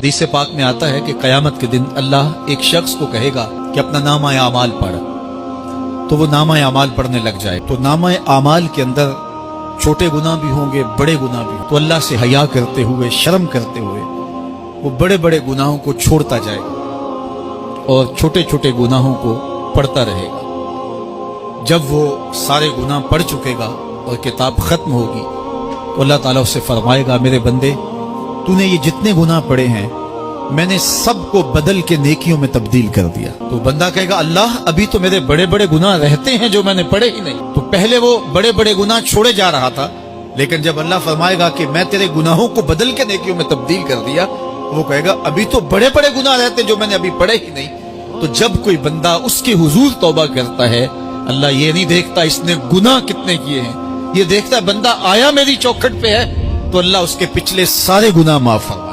हदीस पाक में आता है कि क़यामत के दिन अल्लाह एक शख्स को कहेगा कि अपना नामा आमाल पढ़, तो वो नामा आमाल पढ़ने लग जाए। तो नामा आमाल के अंदर छोटे गुनाह भी होंगे, बड़े गुनाह भी। तो अल्लाह से हया करते हुए, शर्म करते हुए वो बड़े बड़े गुनाहों को छोड़ता जाएगा और छोटे छोटे गुनाहों को पढ़ता रहेगा। जब वो सारे गुनाह पढ़ चुकेगा और किताब खत्म होगी तो अल्लाह ताला उससे फरमाएगा, मेरे बंदे, तूने ये जितने गुनाह पढ़े हैं मैंने सबको बदल के नेकियों में तब्दील कर दिया। तो बंदा कहेगा, अल्लाह, अभी तो मेरे बड़े बड़े गुनाह रहते हैं जो मैंने पढ़े ही नहीं। तो पहले वो बड़े बड़े गुनाह छोड़े जा रहा था, लेकिन जब अल्लाह फरमाएगा कि मैं तेरे गुनाहों को बदल के नेकियों में तब्दील कर दिया, वो कहेगा, अभी तो बड़े बड़े गुनाह रहते हैं जो मैंने अभी पढ़े ही नहीं। तो जब कोई बंदा उसके हुजूर तौबा करता है, अल्लाह ये नहीं देखता इसने गुनाह कितने किए हैं, ये देखता है बंदा आया मेरी चौखट पे है, तो अल्लाह उसके पिछले सारे गुनाह माफ फरमाता है।